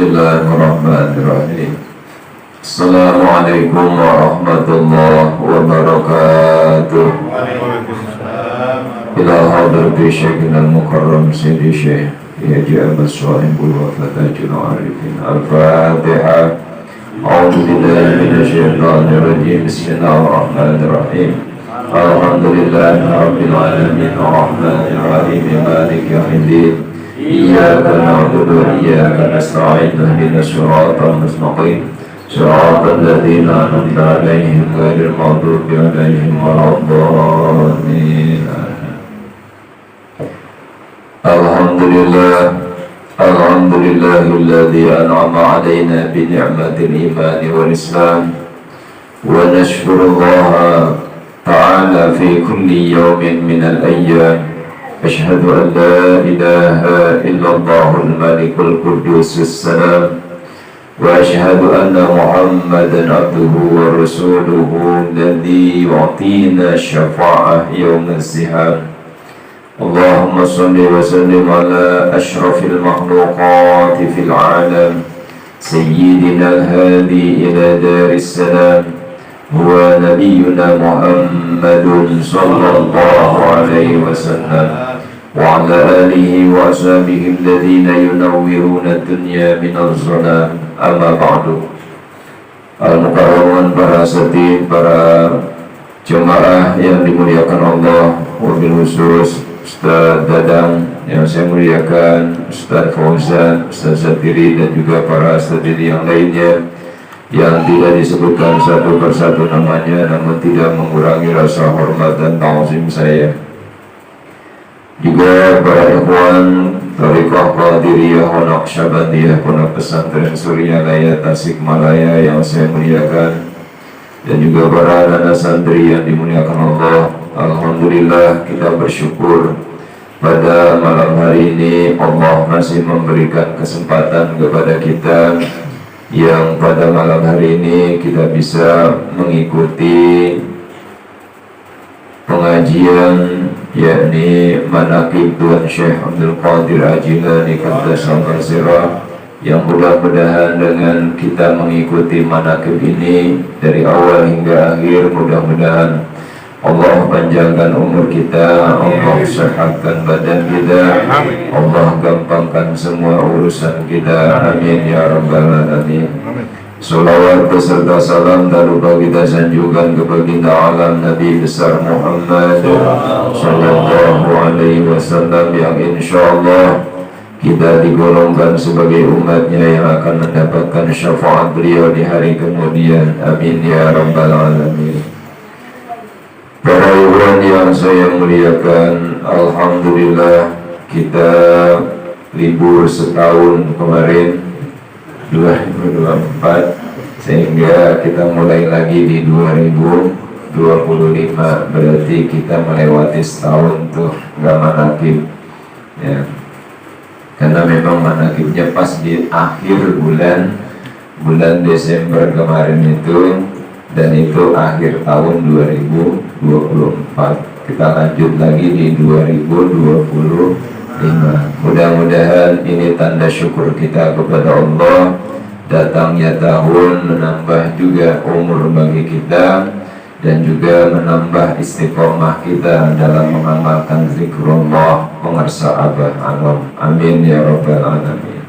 Bismillahirrahmanirrahim. Assalamualaikum warahmatullahi wabarakatuh. Ila hadrati Syekhina al-Mukarram Sayyidi Syekh Haji Abbas Sahibul Wafatajul Arifin. Al-Fatihah. A'udzu billahi minasyaitonir rajim. Bismillahirrahmanirrahim. Alhamdulillahi rabbil alamin. Arrahmanir rahim. Maliki yaumiddin. Iyyaka na'budu wa iyyaka nasta'in. Ihdinas siratal mustaqim. Siratal ladzina an'amta 'alaihim ghairil maghdubi 'alaihim waladdallin. Alhamdulillahilladzi an'ama 'alaina bi ni'matil imani wal islam wa nashkurullaha ta'ala fi kulli yawmin minal ayyam. Asyhadu an la ilaha illallahul malikul quddus salam wa asyhadu anna Muhammadan abduhu wa rasuluhu alladzi yu'tina syafa'ah yawmaz ziham. Allahumma salli wa sallim ala asyrafil makhluqati fil alam sayyidina al-hadi ila daris salam huwa nabiyyuna Muhammadun sallallahu alaihi wasallam wa ala alihi wa ashabihi alladhina yunawwiruna ad-dunya minal zalam. Amma ba'du. Al-mukarramun, para asatidz, para jemaah yang dimuliakan Allah, wabil khusus Ustaz Dadang yang saya muliakan, Ustaz Fauzan, Ustaz Satiri, dan juga para asatidz yang lainnya yang tidak disebutkan satu persatu namanya, namun tidak mengurangi rasa hormat dan ta'zim saya. Juga para ikhwan Thariqah Qadiriyah Naqsyabandiyah Pondok Pesantren Suryalaya Tasikmalaya yang saya muliakan, dan juga para anak santri yang dimuliakan Allah. Alhamdulillah, kita bersyukur pada malam hari ini Allah masih memberikan kesempatan kepada kita yang pada malam hari ini kita bisa mengikuti pengajian yakni Manaqib Tuan Syekh Abdul Qadir Al-Jilani Qaddasallahu sirrah, yang mudah-mudahan dengan kita mengikuti manaqib ini dari awal hingga akhir, mudah-mudahan Allah panjangkan umur kita, Allah sehatkan badan kita, Allah gampangkan semua urusan kita, amin ya rabbal alamin. Salawat beserta salam tak lupa kita sanjungkan ke baginda alam Nabi besar Muhammad sallallahu alaihi wasallam, yang insyaallah kita digolongkan sebagai umatnya yang akan mendapatkan syafaat beliau di hari kemudian, amin ya rabbal alamin. Para ikhwan yang saya muliakan, alhamdulillah kita libur setahun kemarin 2024, sehingga kita mulai lagi di 2025, berarti kita melewati setahun tuh nggak manaqib ya, karena memang manaqibnya pas di akhir bulan Desember kemarin itu, dan itu akhir tahun 2024. Kita lanjut lagi di 2025. Mudah-mudahan ini tanda syukur kita kepada Allah. Datangnya tahun menambah juga umur bagi kita, dan juga menambah istiqomah kita dalam mengamalkan zikrullah, pengersa abah alam, amin ya rabbal alamin.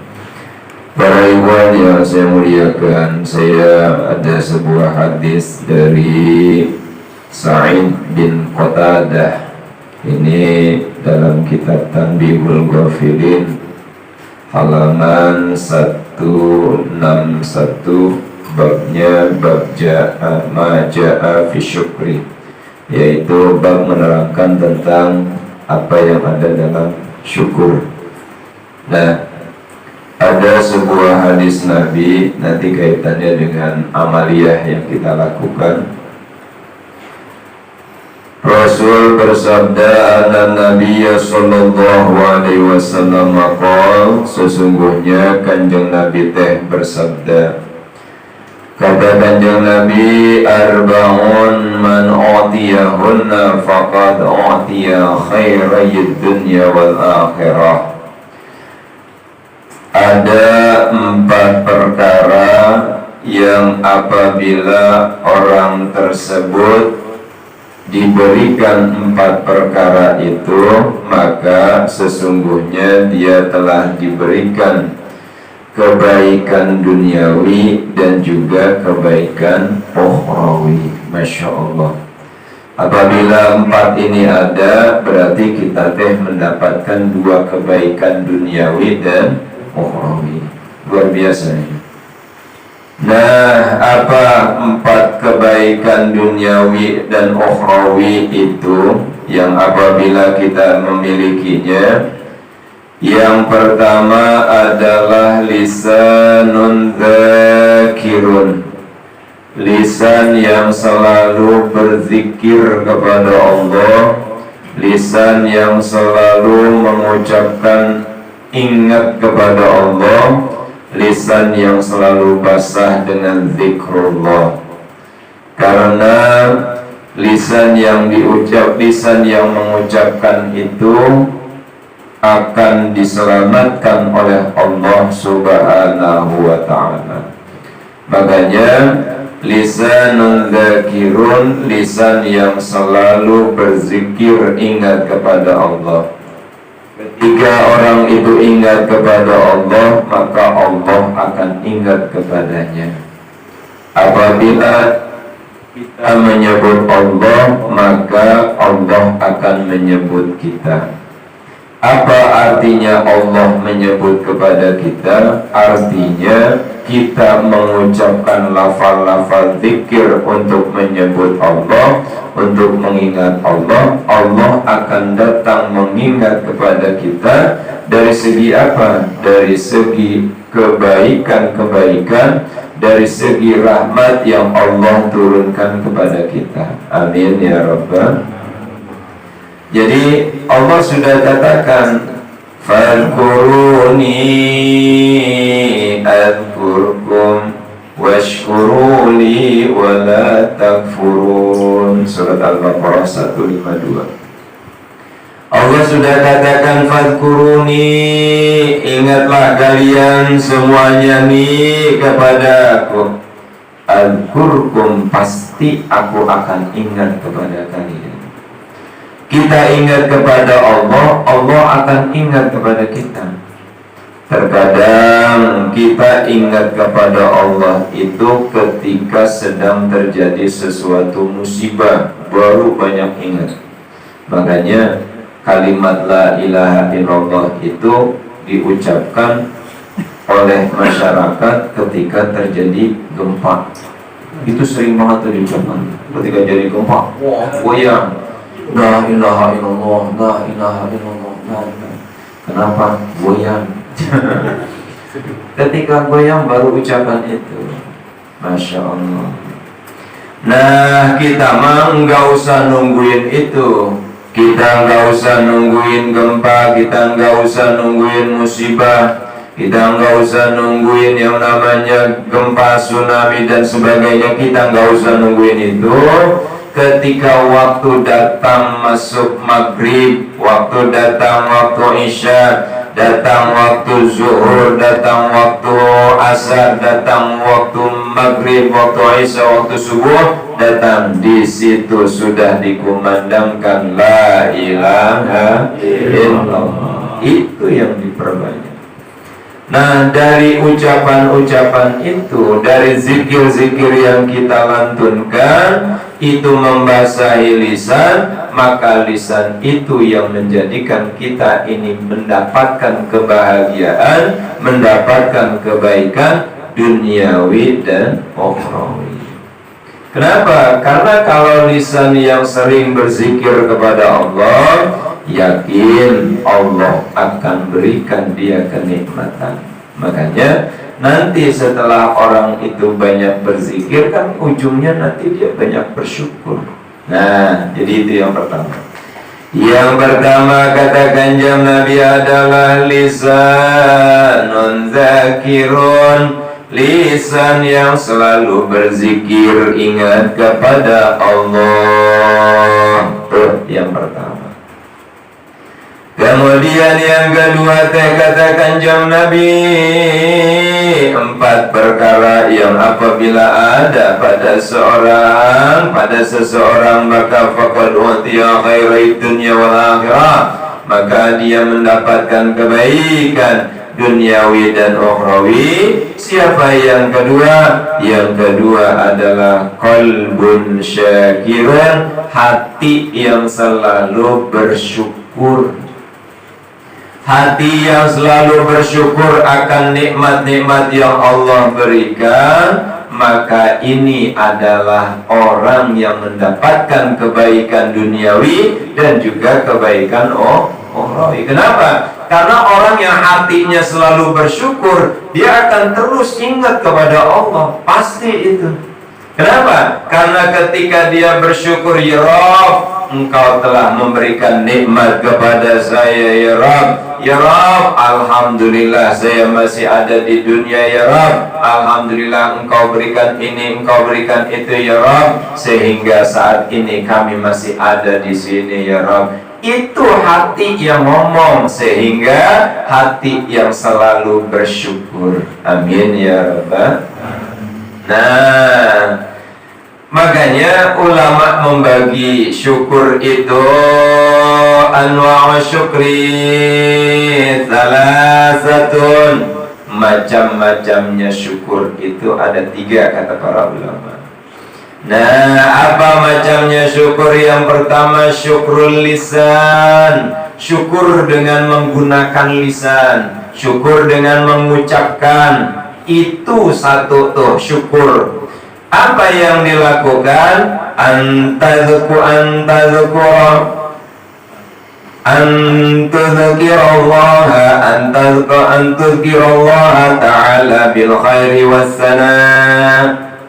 Para ikhwan yang saya muliakan, saya ada sebuah hadis dari Sa'id bin Qatadah. Ini dalam kitab Tanbihul Ghafilin halaman 161, babnya bab ma ja'a fi syukri, yaitu bab menerangkan tentang apa yang ada dalam syukur. Nah, ada sebuah hadis Nabi, nanti kaitannya dengan amaliyah yang kita lakukan. Rasul bersabda, "Anna Nabiyya sallallahu alaihi wasallam qala," sesungguhnya Kanjeng Nabi teh bersabda, kata Kanjeng Nabi, "Arba'un man u'tiyahunna faqad u'tiya khairay dunya wal akhirah." Ada 4 perkara yang apabila orang tersebut diberikan 4 perkara itu, maka sesungguhnya dia telah diberikan kebaikan duniawi dan juga kebaikan ukhrawi. Masya Allah. Apabila 4 ini ada, berarti kita mendapatkan 2 kebaikan duniawi dan ukhrawi. Luar biasa ini. Nah, apa 4 kebaikan duniawi dan ukhrawi itu yang apabila kita memilikinya? Yang pertama adalah lisanun dzakirun, lisan yang selalu berzikir kepada Allah, lisan yang selalu mengucapkan ingat kepada Allah, lisan yang selalu basah dengan zikrullah. Karena lisan yang mengucapkan itu akan diselamatkan oleh Allah Subhanahu wa ta'ala. Makanya lisanun dzakirun, lisan yang selalu berzikir ingat kepada Allah. Ketika orang itu ingat kepada Allah, maka Allah akan ingat kepadanya. Apabila kita menyebut Allah, maka Allah akan menyebut kita. Apa artinya Allah menyebut kepada kita? Artinya kita mengucapkan lafal-lafal zikir untuk menyebut Allah, untuk mengingat Allah. Allah akan datang mengingat kepada kita. Dari segi apa? Dari segi kebaikan-kebaikan, dari segi rahmat yang Allah turunkan kepada kita. Amin ya Rabbal. Jadi Allah sudah katakan, fadhkuruni adhkurkum washkuruli wala takfurun. Surat Al-Baqarah 152. Allah sudah katakan, fadhkuruni, ingatlah kalian semuanya nih kepada aku. Adhkurkum, pasti aku akan ingat kepada kalian. Kita ingat kepada Allah, Allah akan ingat kepada kita. Terkadang kita ingat kepada Allah itu ketika sedang terjadi sesuatu musibah, baru banyak ingat. Makanya kalimat la ilaha illallah itu diucapkan oleh masyarakat ketika terjadi gempa. Itu sering banget diucapkan ketika jadi gempa. Goyang. La ilaha illallah, la ilaha illallah, la ilaha. Kenapa? Goyang. Ketika goyang baru ucapan itu. Masya Allah. Nah, kita mah nggak usah nungguin itu. Kita nggak usah nungguin gempa, kita nggak usah nungguin musibah, kita nggak usah nungguin yang namanya gempa, tsunami dan sebagainya. Kita nggak usah nungguin itu. Ketika waktu datang masuk maghrib, waktu datang waktu isya, datang waktu zuhur, datang waktu asar, datang waktu maghrib, waktu isya, waktu subuh, datang, di situ sudah dikumandangkan la ilaha illallah. Itu yang diperbanyak. Nah, dari ucapan-ucapan itu, dari zikir-zikir yang kita lantunkan, itu membasahi lisan, maka lisan itu yang menjadikan kita ini mendapatkan kebahagiaan, mendapatkan kebaikan duniawi dan ukhrawi. Kenapa? Karena kalau lisan yang sering berzikir kepada Allah, yakin Allah akan berikan dia kenikmatan. Makanya nanti setelah orang itu banyak berzikir, kan ujungnya nanti dia banyak bersyukur. Nah, jadi itu yang pertama. Yang pertama kata kanjeng Nabi adalah lisanun dzakirun, lisan yang selalu berzikir ingat kepada Allah. Itu yang pertama. Kemudian yang kedua kedua kata Kanjeng Nabi, 4 perkara yang apabila ada pada seseorang maka faqad utiya khairai dunya wal akhirah, maka dia mendapatkan kebaikan duniawi dan ukhrawi. Siapa yang kedua? Yang kedua adalah qalbun syakirun, hati yang selalu bersyukur. Hati yang selalu bersyukur akan nikmat-nikmat yang Allah berikan, maka ini adalah orang yang mendapatkan kebaikan duniawi dan juga kebaikan ukhrawi. Kenapa? Karena orang yang hatinya selalu bersyukur, dia akan terus ingat kepada Allah. Pasti itu. Kenapa? Karena ketika dia bersyukur, ya Rabb, Engkau telah memberikan nikmat kepada saya, ya Rabb. Ya Rabb, alhamdulillah saya masih ada di dunia, ya Rabb. Alhamdulillah Engkau berikan ini, Engkau berikan itu, ya Rabb, sehingga saat ini kami masih ada di sini, ya Rabb. Itu hati yang ngomong, sehingga hati yang selalu bersyukur. Amin ya Rabbal. Nah, makanya ulama membagi syukur itu anwa'u syukri salasatun. Macam-macamnya syukur itu ada 3 kata para ulama. Nah, apa macamnya syukur? Yang pertama syukrul lisan, syukur dengan menggunakan lisan, syukur dengan mengucapkan. Itu satu tuh syukur. Apa yang dilakukan? Antuzkirallaha ta'ala bil khairi wassana,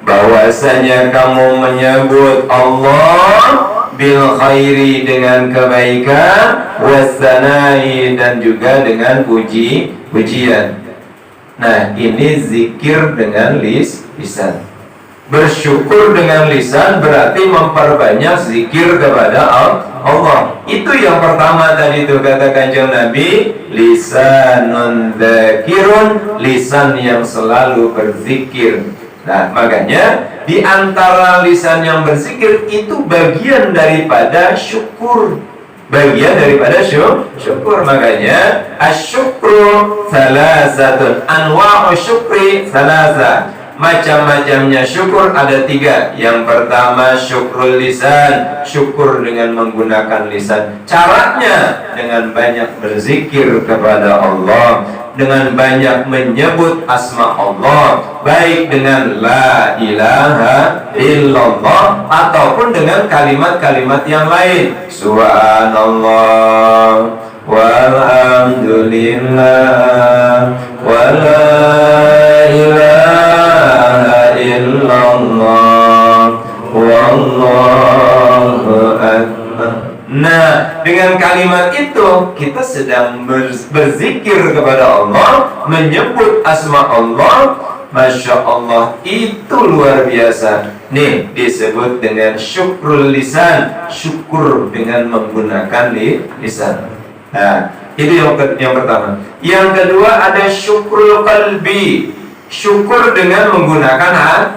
bahwasanya kamu menyebut Allah bil khairi dengan kebaikan, wassanai dan juga dengan pujian. Nah, ini zikir dengan lisan. Bersyukur dengan lisan berarti memperbanyak zikir kepada Allah. Itu yang pertama tadi itu kata Kanjeng Nabi, lisanun dzakirun, lisan yang selalu berzikir. Nah, makanya di antara lisan yang berzikir itu bagian daripada syukur. Bagian daripada syukur. Makanya asyukru salasatun, anwa'u syukri salasa. Macam-macamnya syukur ada 3. Yang pertama syukrul lisan, syukur dengan menggunakan lisan. Caranya dengan banyak berzikir kepada Allah, dengan banyak menyebut asma Allah, baik dengan la ilaha illallah ataupun dengan kalimat-kalimat yang lain. Subhanallah walhamdulillah wala ilaha illallah wallahu akbar. Nah, dengan kalimat itu kita sedang berzikir kepada Allah, menyebut asma Allah. Masya Allah, itu luar biasa. Nih, disebut dengan syukrul lisan, syukur dengan menggunakan lisan. Nah, itu yang pertama. Yang kedua ada syukrul qalbi, syukur dengan menggunakan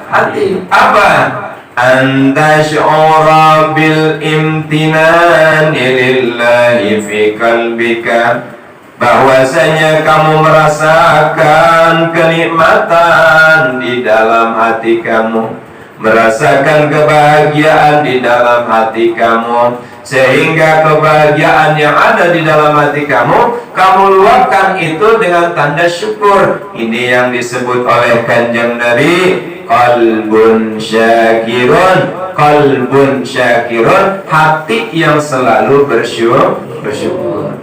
hati. Apa? Anta syu'ura bil imtinani lillahi fi qalbika, bahwasanya kamu merasakan kenikmatan di dalam hati kamu, merasakan kebahagiaan di dalam hati kamu, sehingga kebahagiaan yang ada di dalam hati kamu, kamu luapkan itu dengan tanda syukur. Ini yang disebut oleh Kanjeng Nabi qalbun syakirun. Qalbun syakirun, hati yang selalu bersyukur.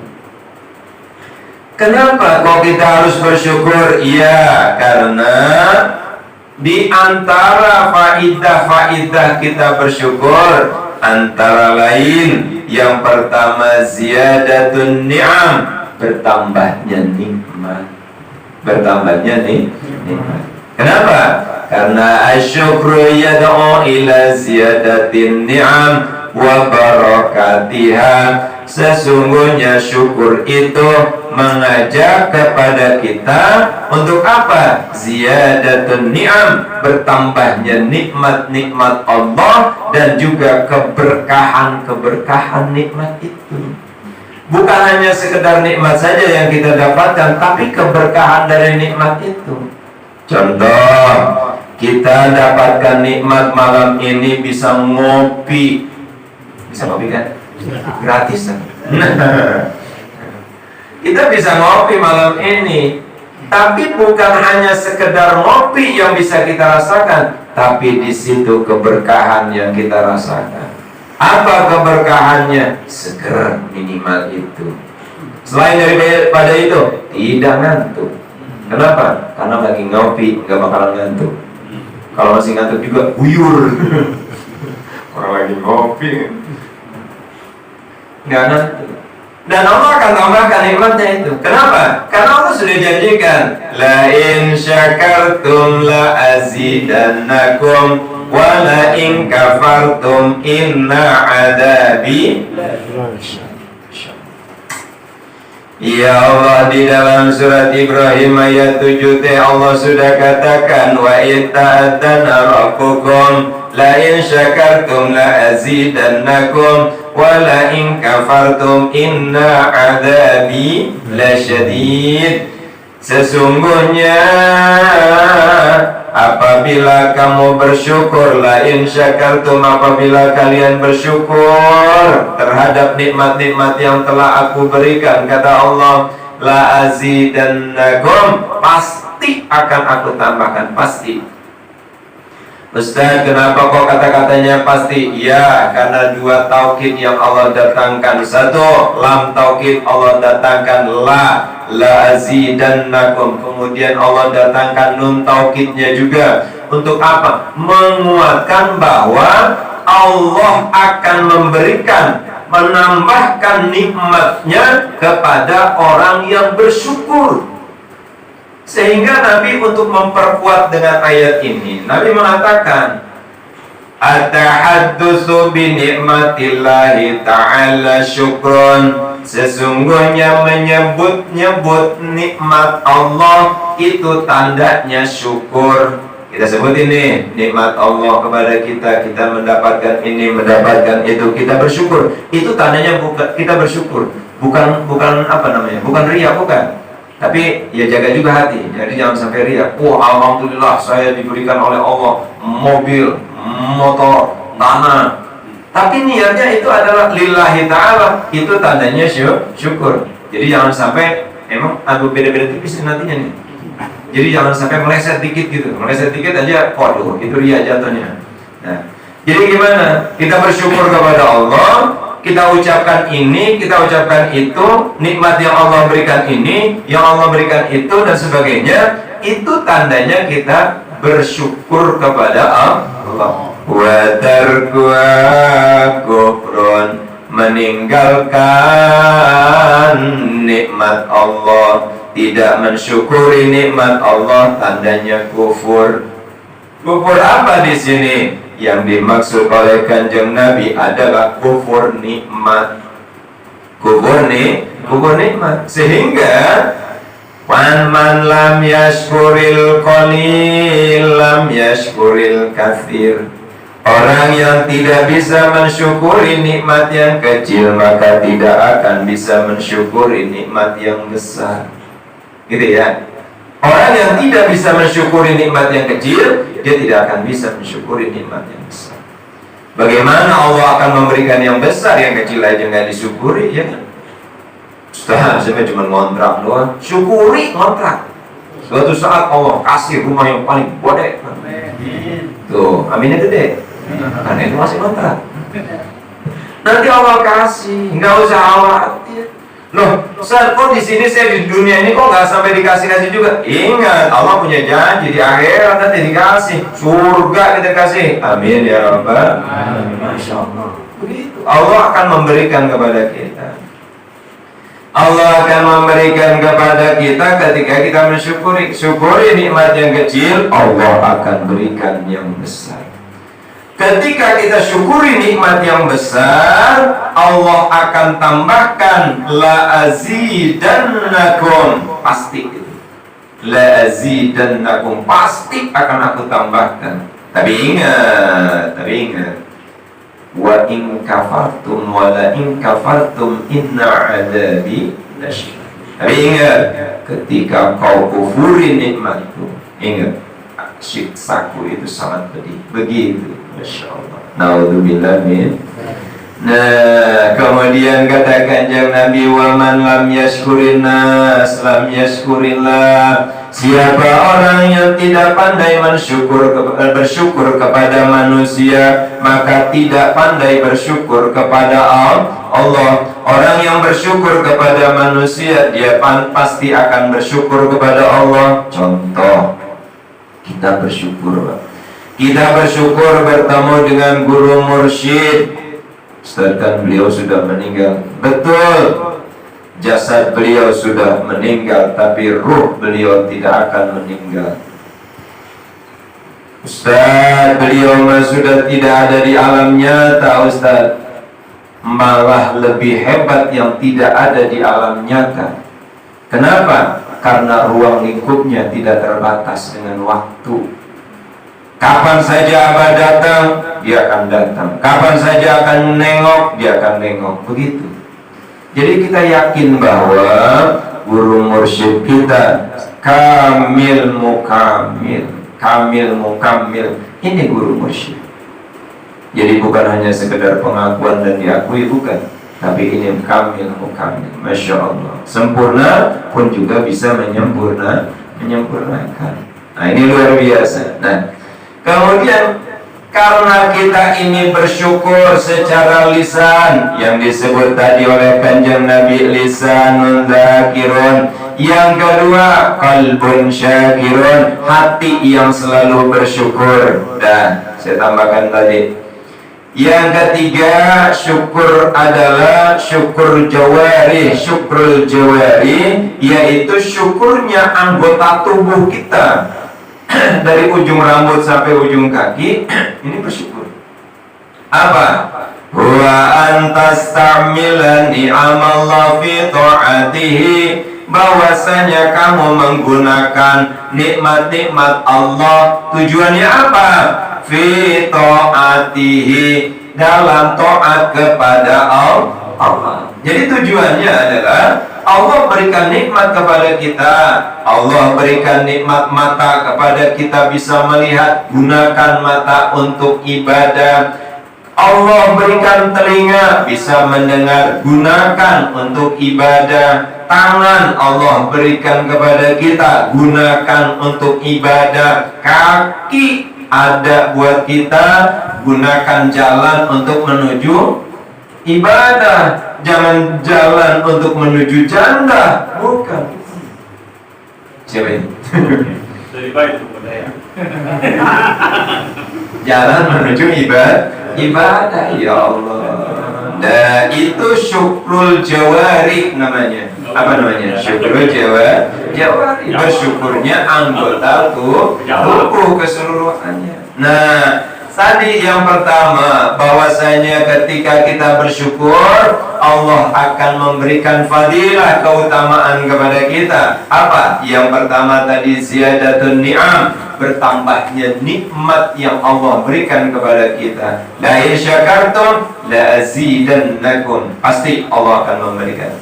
Kenapa kok kita harus bersyukur? Ya, karena di antara faidah-faidah kita bersyukur, antara lain yang pertama ziyadatun ni'am, bertambahnya nikmat. Bertambahnya nikmat. Kenapa? Karena asyukru yad'u ila ziyadatin ni'am wa barakatiha. Sesungguhnya syukur itu mengajak kepada kita untuk apa? Ziyadatun ni'am, bertambahnya nikmat-nikmat Allah dan juga keberkahan-keberkahan nikmat itu. Bukan hanya sekedar nikmat saja yang kita dapatkan, tapi keberkahan dari nikmat itu. Contoh, kita dapatkan nikmat malam ini bisa ngopi. Bisa ngopi kan? Gratis kan? Kita bisa ngopi malam ini. Tapi bukan hanya sekedar ngopi yang bisa kita rasakan, tapi di situ keberkahan yang kita rasakan. Apa keberkahannya? Seger minimal itu. Selain daripada itu, tidak ngantuk. Kenapa? Karena lagi ngopi, nggak bakalan ngantuk. Kalau masih ngantuk juga, buyur. Orang lagi ngopi, nggak ngantuk. Dan Allah akan tambahkan nikmatnya itu. Kenapa? Karena Allah sudah janjikan, la in syakartum la azidannakum wa la in kafartum inna adabi. Ya Allah, di dalam surat Ibrahim ayat 7 Allah sudah katakan, wa itta'adana rabbukum la in syakartum la azidannakum wa la in kafartum inna adabi lasyadid. Sesungguhnya apabila kamu bersyukur, la in syakartum, apabila kalian bersyukur terhadap nikmat-nikmat yang telah aku berikan, kata Allah, la azidannakum, pasti akan aku tambahkan, pasti. Ustaz, kenapa kok kata-katanya pasti? Ya, karena dua taukid yang Allah datangkan. Satu, lam taukid Allah datangkan la azidannakum. Kemudian Allah datangkan nun taukidnya juga. Untuk apa? Menguatkan bahwa Allah akan memberikan, menambahkan nikmatnya kepada orang yang bersyukur. Sehingga Nabi untuk memperkuat dengan ayat ini, Nabi mengatakan, atahaddusu bi ni'matillahi ta'ala syukron. Sesungguhnya menyebut-nyebut nikmat Allah itu tandanya syukur. Kita sebut ini nikmat Allah kepada kita, kita mendapatkan ini, mendapatkan itu, kita bersyukur. Itu tandanya kita bersyukur. Bukan apa namanya? Bukan riya, bukan. Tapi ya jaga juga hati, jadi jangan sampai riya. Alhamdulillah saya diberikan oleh Allah mobil, motor, tanah. Tapi niatnya itu adalah lillahi ta'ala, itu tandanya syukur. Jadi jangan sampai, emang ada beda-beda tipis nantinya nih. Jadi jangan sampai meleset dikit gitu, meleset dikit aja, waduh itu riya jatuhnya. Nah, jadi gimana? Kita bersyukur kepada Allah. Kita ucapkan ini, kita ucapkan itu, nikmat yang Allah berikan ini, yang Allah berikan itu, dan sebagainya. Itu tandanya kita bersyukur kepada Allah. Wa tarkuha kufrun, meninggalkan nikmat Allah, tidak mensyukuri nikmat Allah, tandanya kufur. Kufur apa di sini? Yang dimaksud oleh Kanjeng Nabi adalah kufur nikmat. Kufur nikmat. Sehingga man lam yashkuril qalil lam yashkuril katsir. Orang yang tidak bisa mensyukuri nikmat yang kecil, maka tidak akan bisa mensyukuri nikmat yang besar. Gitu ya. Orang yang tidak bisa mensyukuri nikmat yang kecil, dia tidak akan bisa mensyukuri nikmat yang besar. Bagaimana Allah akan memberikan yang besar, yang kecil aja nggak disyukuri, ya kan? Ustaz, saya cuma ngontrak doang. Syukuri ngontrak. Suatu saat Allah kasih rumah yang paling gede. Tuh, aminnya gede. Karena itu masih ngontrak. Nanti Allah kasih, nggak usah khawatir. Loh, Ustaz, kok di sini saya di dunia ini kok nggak sampai dikasih juga? Ingat, Allah punya janji di akhirat nanti dikasih, surga kita kasih. Amin ya Rabbal Alamin. Masya Allah. Begitu. Allah akan memberikan kepada kita. Allah akan memberikan kepada kita ketika kita mensyukuri. Syukuri nikmat yang kecil, Allah akan berikan yang besar. Ketika kita syukuri nikmat yang besar, Allah akan tambahkan la azidannakum, pasti itu. La azidannakum, pasti akan aku tambahkan. Tapi ingat, wa in kafartum wa la in kafartum inna adabi lasyadid. Tapi ingat, ketika kau kufuri nikmatku, ingat, siksaku itu sangat pedih. Begitu, Masya Allah. Naudzubillah min. Nah, kemudian kata Kanjeng Nabi, wa man lam yashkurin nas lam yashkurillah. Siapa orang yang tidak pandai bersyukur kepada manusia, maka tidak pandai bersyukur kepada Allah. Orang yang bersyukur kepada manusia, dia pasti akan bersyukur kepada Allah. Contoh, kita bersyukur, Pak. Kita bersyukur bertemu dengan guru mursyid. Ustaz, kan beliau sudah meninggal. Betul, jasad beliau sudah meninggal, tapi ruh beliau tidak akan meninggal. Ustaz, beliau sudah tidak ada di alam nyata, Ustaz. Malah lebih hebat yang tidak ada di alam nyata. Kenapa? Karena ruang lingkupnya tidak terbatas dengan waktu. Kapan saja Abah datang, dia akan datang. Kapan saja akan nengok, dia akan nengok. Begitu. Jadi kita yakin bahwa guru mursyid kita kamil mukamil, ini guru mursyid. Jadi bukan hanya sekedar pengakuan dan diakui, bukan, tapi ini kamil mukamil. Masya Allah. Sempurna pun juga bisa menyempurnakan. Nah, ini luar biasa. Nah, kemudian karena kita ini bersyukur secara lisan, yang disebut tadi oleh Kanjeng Nabi, lisanun dzakirun. Yang kedua, qalbun syakirun, hati yang selalu bersyukur. Dan saya tambahkan tadi, yang ketiga, syukur adalah syukur jawari. Syukrul jawari, yaitu syukurnya anggota tubuh kita, dari ujung rambut sampai ujung kaki. Ini bersyukur. Apa? Wa antasta'mila ni'amallah fi ta'atihi, bahwasanya kamu menggunakan nikmat-nikmat Allah. Tujuannya apa? Fi ta'atihi, dalam taat kepada Allah. Jadi tujuannya adalah Allah berikan nikmat kepada kita. Allah berikan nikmat mata kepada kita bisa melihat, gunakan mata untuk ibadah. Allah berikan telinga, bisa mendengar, gunakan untuk ibadah. Tangan Allah berikan kepada kita, gunakan untuk ibadah. Kaki ada buat kita, gunakan jalan untuk menuju ibadah. Jangan jalan untuk menuju janda, bukan. Siapa ini? Dari baik itu budaya. Jalan menuju ibadah, ya Allah. Nah, itu syukrul jawari namanya. Apa namanya? Syukrul jawari. Bersyukurnya anggota tubuh keseluruhannya. Nah, tadi yang pertama, bahwasanya ketika kita bersyukur, Allah akan memberikan fadilah, keutamaan kepada kita. Apa? Yang pertama tadi, ziyadatun ni'am, bertambahnya nikmat yang Allah berikan kepada kita. La in syakartum la azidannakum, pasti Allah akan memberikan.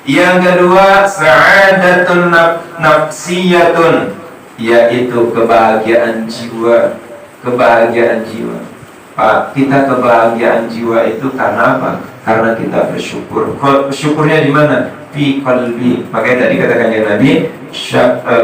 Yang kedua, sa'adatun nafsiyatun, yaitu kebahagiaan jiwa. Kebahagiaan jiwa, Pak, kita kebahagiaan jiwa itu karena apa? Karena kita bersyukur. Syukurnya di mana? Fi qalbi. Makanya tadi katakan ya Nabi,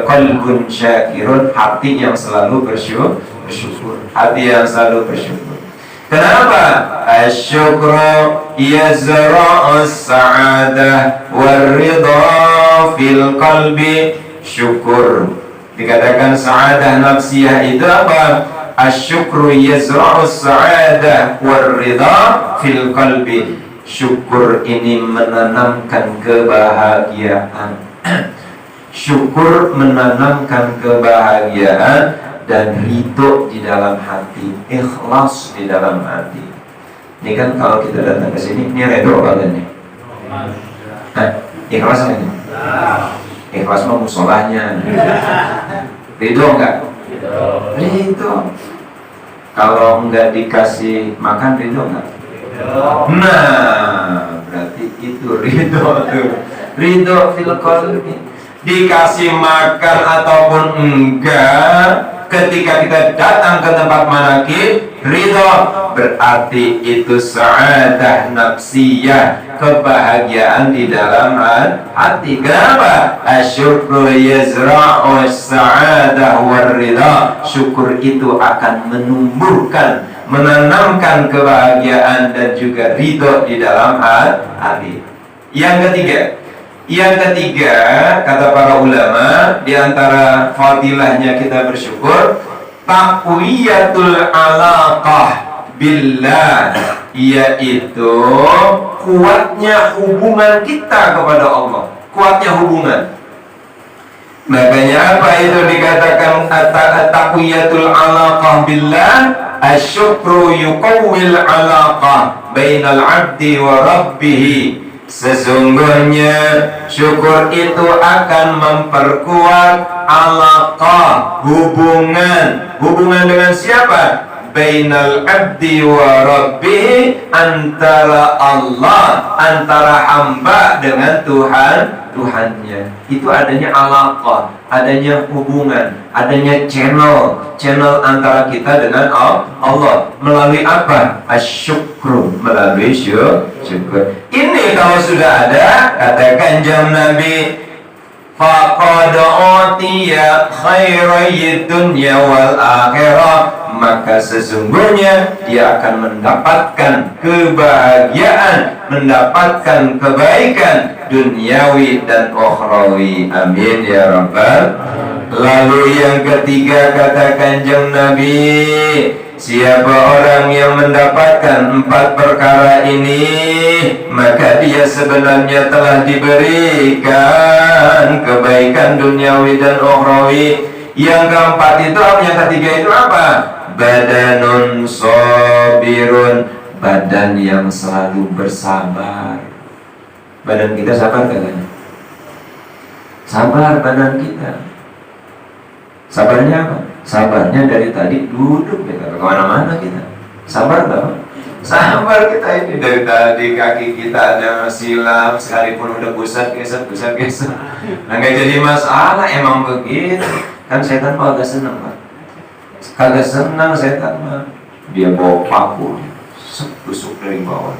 qalbun syakirun, hati yang selalu bersyukur. Hati yang selalu bersyukur. Kenapa? Asyukru yazra'us sa'adah warridha fil qalbi. Syukur dikatakan sa'adah nafsiyah itu apa? Asyukru yazra'us sa'adah warridha fil qalbi. Syukur ini menanamkan kebahagiaan. Syukur menanamkan kebahagiaan dan ridho di dalam hati, ikhlas di dalam hati. Ini kan kalau kita datang ke sini, ini ridho kalian nih. Ikhlas kan ini? Ikhlas mah musolahnya. Ridho enggak? Ridho. Kalau enggak dikasih makan ridho enggak? Nah, berarti itu ridho tuh. Ridho fil qalbi. Dikasih makan ataupun enggak, ketika kita datang ke tempat manakib, ridho berarti itu sa'adah nafsiyah, kebahagiaan di dalam hati. Kenapa? Asyukru yazra'u sa'adah war-ridha. Syukur itu akan menumbuhkan, menanamkan kebahagiaan dan juga ridho di dalam hati. Yang ketiga, kata para ulama, di antara fadilahnya kita bersyukur, taqwiyatul alaqah billah, yaitu kuatnya hubungan kita kepada Allah. Kuatnya hubungan. Makanya apa itu dikatakan taqwiyatul alaqah billah? Asyukru yuqawwil alaqah bainal abdi wa rabbih. Sesungguhnya syukur itu akan memperkuat alaqah, hubungan dengan siapa? Bainal abdi wa rabbih, antara Allah, antara hamba dengan Tuhannya. Itu adanya alaqah, adanya hubungan, adanya channel antara kita dengan Allah. Melalui apa? Asyukru, melalui syukur. Ini kalau sudah ada, katakan jam Nabi, faqad utiya khairay dunya wal akhirah, maka sesungguhnya dia akan mendapatkan kebahagiaan, mendapatkan kebaikan duniawi dan ukhrawi. Amin ya rabbal. Lalu yang ketiga, kata Kanjeng Nabi, siapa orang yang mendapatkan 4 perkara ini, maka dia sebenarnya telah diberikan kebaikan duniawi dan ukhrawi. Yang keempat itu apa? Yang ketiga itu apa? Badanun sabirun, badan yang selalu bersabar. Badan kita sabar kan? Sabar badan kita. Sabarnya apa? Sabarnya dari tadi duduk, kita kemana-mana kita. Sabar tak? Sabar kita ini dari tadi, kaki kita ada silam, sekalipun udah pusat geser. Nah gak jadi masalah, emang begitu. Kan setan mah agak senang Pak. Kagak senang setan mah. Dia bawa paku, tusuk dari bawah.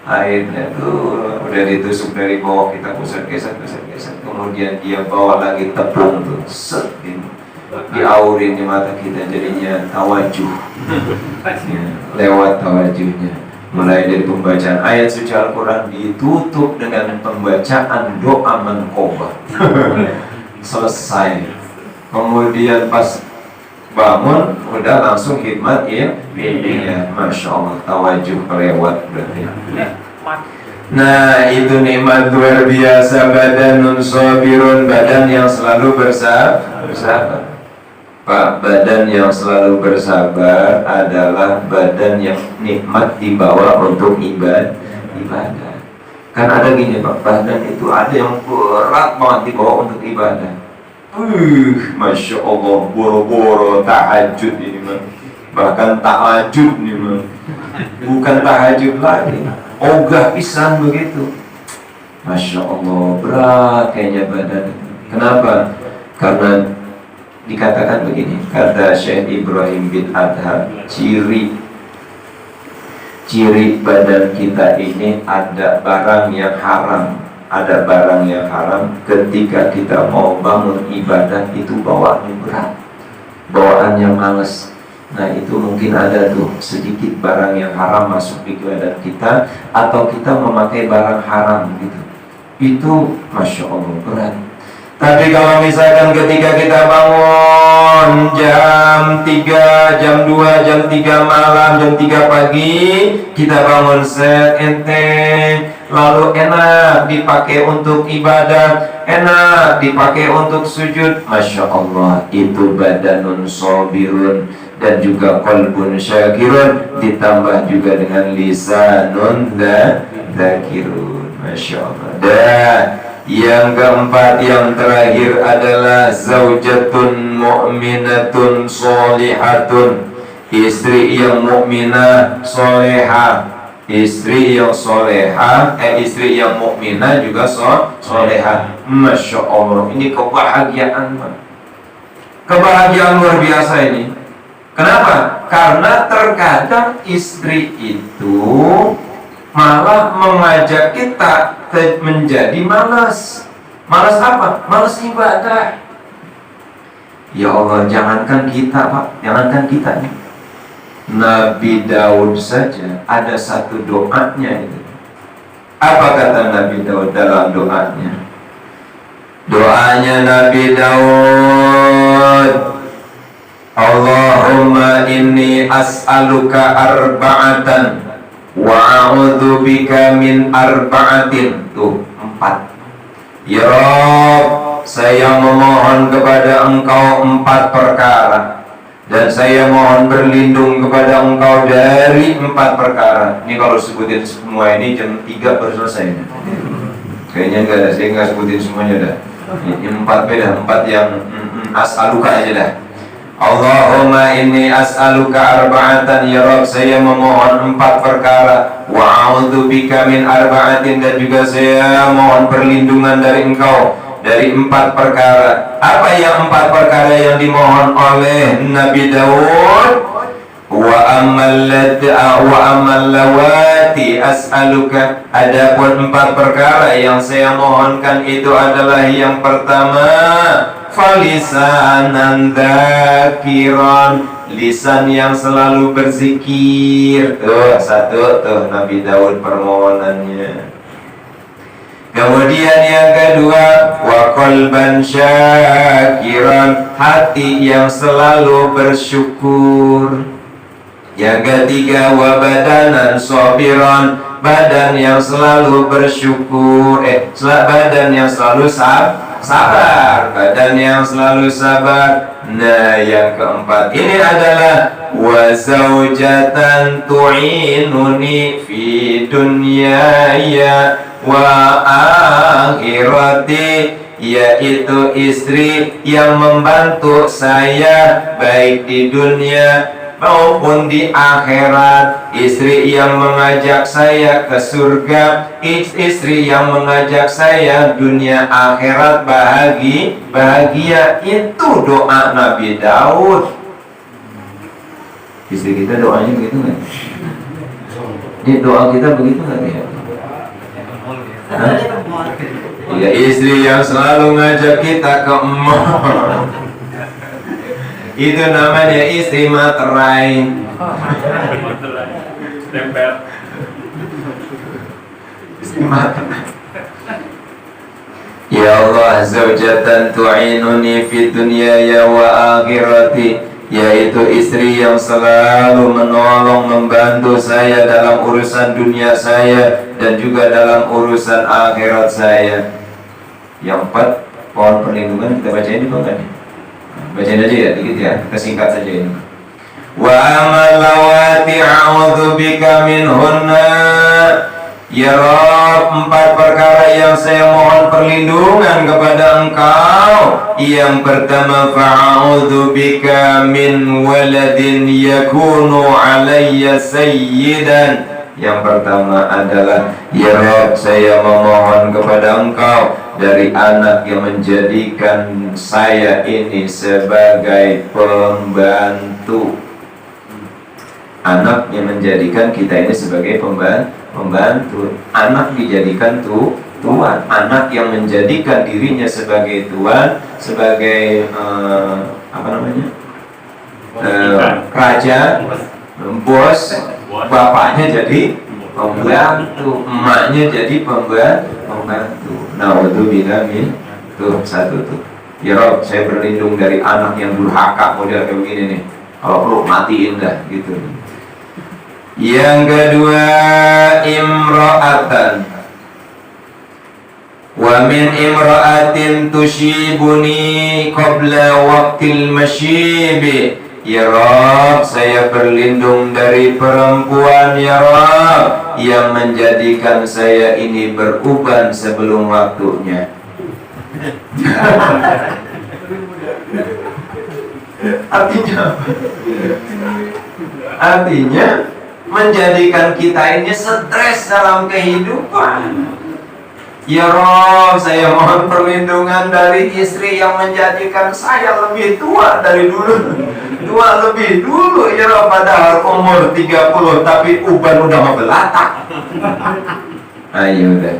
Akhirnya tuh udah ditusuk dari bawah, kita pusat geser. Kemudian dia bawa lagi tepung tuh, set gitu. Diaurin di mata kita, jadinya tawajuh ya, lewat tawajuhnya. Mulai dari pembacaan ayat suci Al-Quran ditutup dengan pembacaan doa menqobah. Selesai. Kemudian pas bangun udah langsung khidmat ya, Masya Allah, tawajuh kelewat berarti. Nah itu nikmat luar biasa, badanun sabirun, badan yang selalu bersabar. Pak, badan yang selalu bersabar adalah badan yang nikmat dibawa untuk ibadah. Kan ada gini Pak, badan itu ada yang berat banget dibawa untuk ibadah. Masya Allah, boro-boro tahajud ini mah. Bahkan tahajud ini mah. Bukan tahajud lagi, ogah pisan begitu. Masya Allah, berat kayaknya badan itu. Kenapa? Karena dikatakan begini, kata Syekh Ibrahim bin Adham, ciri badan kita ini ada barang yang haram. Ada barang yang haram. Ketika kita mau bangun ibadah, itu bawaannya berat, bawaannya males. Nah itu mungkin ada tuh sedikit barang yang haram masuk di badan kita, atau kita memakai barang haram gitu. Itu Masya Allah berat. Tapi kalau misalkan ketika kita bangun jam 3, jam 2, jam 3 malam, jam 3 pagi, kita bangun set ente lalu enak dipakai untuk ibadah, enak dipakai untuk sujud. Masya Allah, itu badanun sobirun dan juga qalbun syakirun, ditambah juga dengan lisanun dzakirun. Masya Allah. Dan yang keempat, yang terakhir adalah zaujatun mu'minatun sholihatun, istri yang mukminah solehah. Istri yang solehah, istri yang mukminah juga solehah. Masya Allah, ini kebahagiaan, kebahagiaan luar biasa ini. Kenapa? Karena terkadang istri itu malah mengajak kita menjadi malas. Malas apa? Malas ibadah. Ya Allah, jangankan kita, Pak, jangankan kita nih. Nabi Daud saja ada satu doanya itu. Apa kata Nabi Daud dalam doanya? Doanya Nabi Daud, Allahumma inni as'aluka arba'atan wa a'udzu bika min arba'atin. Tuh, 4. Ya Rabb, saya memohon kepada Engkau 4 perkara, dan saya mohon berlindung kepada Engkau dari 4 perkara. Ini kalau sebutin semua ini jam 3 baru selesai. Kayaknya enggak ada, saya enggak sebutin semuanya dah. Ini 4 beda, 4 yang as'aluka aja dah. Allahumma inni as'aluka arba'atan, ya Rabb, saya memohon 4 perkara. Wa a'udzu bika min arba'atin, dan juga saya mohon perlindungan dari Engkau dari 4 perkara. Apa yang 4 perkara yang dimohon oleh Nabi Daud? Wa ammal lawati as'aluka, adapun 4 perkara yang saya mohonkan itu adalah yang pertama, falisanan dzakiran, lisan yang selalu berzikir. Tuh, 1 tuh Nabi Daud permohonannya. Kemudian yang kedua, wa qalban syakiran, hati yang selalu bersyukur. Yang ketiga, wa badanan sabiran, badan yang selalu bersyukur, badan yang selalu sabar, badan yang selalu sabar. Nah, yang keempat ini adalah wa zaujatan tu'inuni fi dunyaya wa akhirati, yaitu istri yang membantu saya baik di dunia maupun di akhirat. Istri yang mengajak saya ke surga, istri yang mengajak saya dunia akhirat bahagia. Itu doa Nabi Daud. Istri kita doanya begitu nggak? Di doa kita begitu nggak ya? Ya, istri yang selalu ngajak kita ke mall. Itu namanya istri materai. Tempel. Istri materai. Ya Allah, zaujatan tu'inuni fi dunyaya wa akhirati, yaitu istri yang selalu menolong, membantu saya dalam urusan dunia saya dan juga dalam urusan akhirat saya. Yang 4, pohon perlindungan, kita bacain di bawah. Bacain aja ya, dikit ya, kita singkat saja ini. Wa amalawati a'udzu bika minhunna, ya Rabb, 4 perkara yang saya mohon perlindungan kepada Engkau. Yang pertama, fa'udzu bika min waladin yakunu alayya sayyidan. Yang pertama adalah, ya Rabb, saya memohon kepada Engkau dari anak yang menjadikan saya ini sebagai pembantu. Anak yang menjadikan kita ini sebagai pembantu. Anak dijadikan tuan. Anak yang menjadikan dirinya sebagai tuan, sebagai raja, bos. Bapaknya jadi pembantu, emaknya jadi pembantu. Naudzubillah min. Tuh, 1 tuh. Ya Rob, saya berlindung dari anak yang durhaka model kayak begini nih. Kalau perlu matiin dah gitu. Yang kedua, imra'atan Wa min imra'atin tushibuni qabla waqtil masyibi. Ya Rabb, saya berlindung dari perempuan ya Rabb yang menjadikan saya ini beruban sebelum waktunya. Artinya menjadikan kita ini stres dalam kehidupan. Ya Rob, saya mohon perlindungan dari istri yang menjadikan saya lebih tua dari dulu. Tua lebih dulu ya Rob, padahal umur 30 tapi uban udah mau belatak. Ayo udah.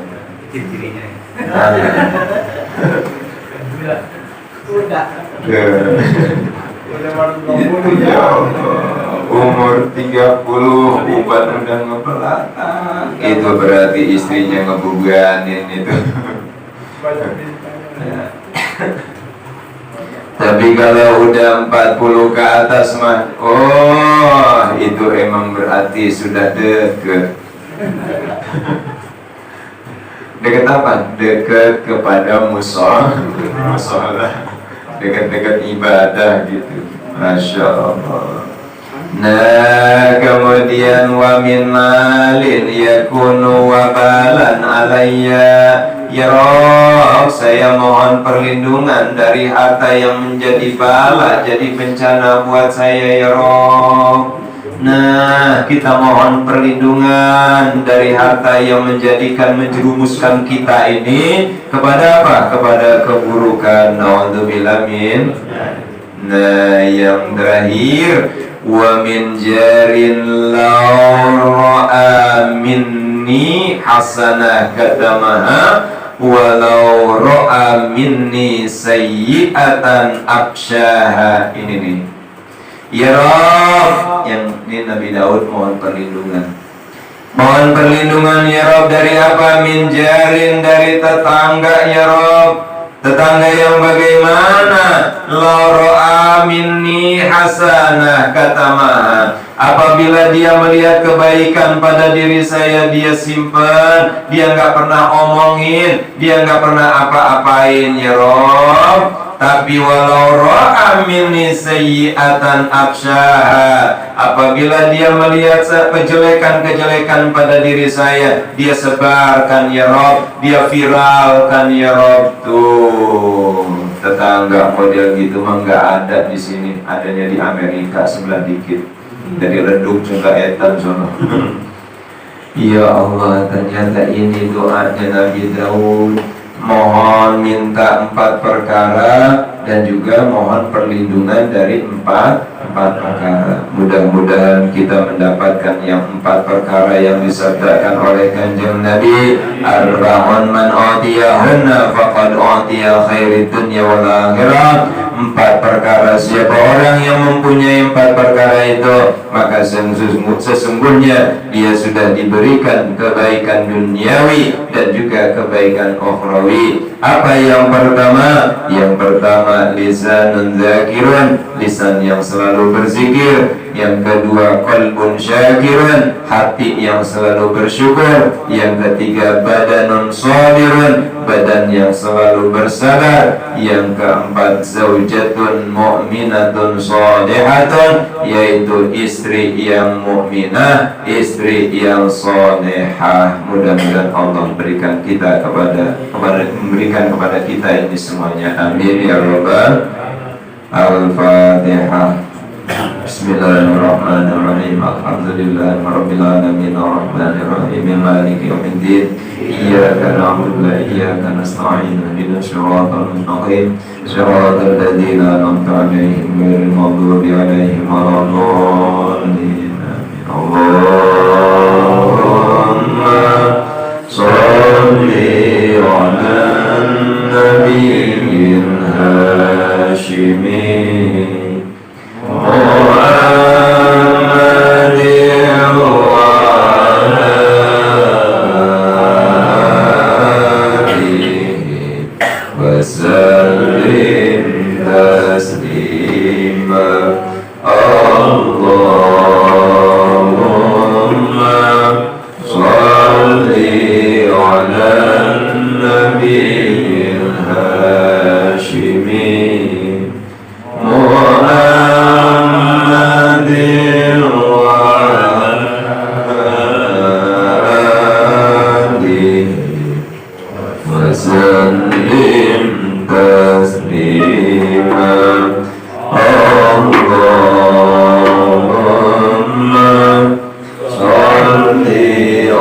Umur 30 uban udah ngebelatak. Itu berarti istrinya ngebuganin itu. Tapi kalau udah 40 ke atas mah, oh itu emang berarti sudah deket. Deket apa? Deket kepada musola, deket-deket ibadah gitu. Masya Allah. Nah kemudian wa min malin yakunu wabalan alayya. Ya Rabb, saya mohon perlindungan dari harta yang menjadi bala, jadi bencana buat saya ya Rabb. Nah, kita mohon perlindungan dari harta yang menjerumuskan kita ini kepada apa? Kepada keburukan. Na'udzubillah min. Nah, yang terakhir, wa min jarin la'a minni hasanah katamaha walau ra'a minni sayyi'atan absyaha. Ini nih. Ya Rabb, yang ini Nabi Daud mohon perlindungan. Mohon perlindungan ya Rabb dari apa? Min jarin, dari tetangga ya Rabb. Tetangga yang bagaimana? La ra'a minni hasanah katamaha. Apabila dia melihat kebaikan pada diri saya, dia simpan, dia nggak pernah omongin, dia nggak pernah apa-apain ya Rabb. Tapi walau ra'a minni sayyi'atan absyaha, apabila dia melihat kejelekan-kejelekan pada diri saya, dia sebarkan ya Rabb, dia viralkan ya Rabb. Tuh, tetangga model gitu mah nggak ada di sini, adanya di Amerika sebelah dikit. Dari redup juga etan sono. Ya Allah, ternyata ini doanya Nabi Daud. Mohon minta 4 perkara dan juga mohon perlindungan dari 4 perkara. Mudah-mudahan kita mendapatkan yang 4 perkara yang disabdakan oleh Kanjeng Nabi. Arba'un man utiyahunna faqad utiya khairid dunya wal akhirah. 4 perkara, siapa orang yang mempunyai 4 perkara itu, maka sesungguhnya dia sudah diberikan kebaikan duniawi dan juga kebaikan ukhrawi. Apa yang pertama? Yang pertama lisanun dzakirun, lisan yang selalu berzikir. Yang kedua qalbun syakirun, hati yang selalu bersyukur. Yang ketiga badanun sabirun, badan yang selalu bersabar. Yang keempat zaujatun mu'minatun shalihatun, yaitu istri yang mukminah, istri yang salihah. Mudah-mudahan Allah memberikan kita ini semuanya. Amin ya rabbal. Al-Fatihah. Bismillahirrahmanirrahim. Alhamdulillahi rabbil alamin arrahmanir rahim maliki yaumiddin. Iyyaka na'budu wa iyyaka nasta'in. Ihdinas siratal mustaqim. Siratal ladzina an'amta 'alaihim ghairil maghdubi 'alaihim waladdallin. Allahumma shalli 'alan nabiyil hashimi Allahumma النبي الهاشمي محمد وعلى آله وسلم تسليما اللهم صل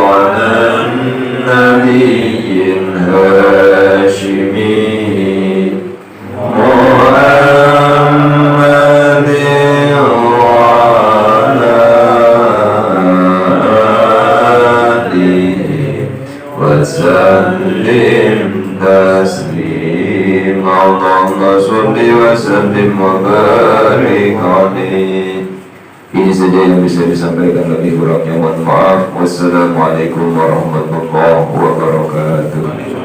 على النبي الهاشمي محمد وعلى آله وسلم تسليما اللهم صل وسلم وبارك عليه. Ini saja yang bisa disampaikan, lebih kurangnya mohon maaf. Wassalamualaikum warahmatullahi wabarakatuh.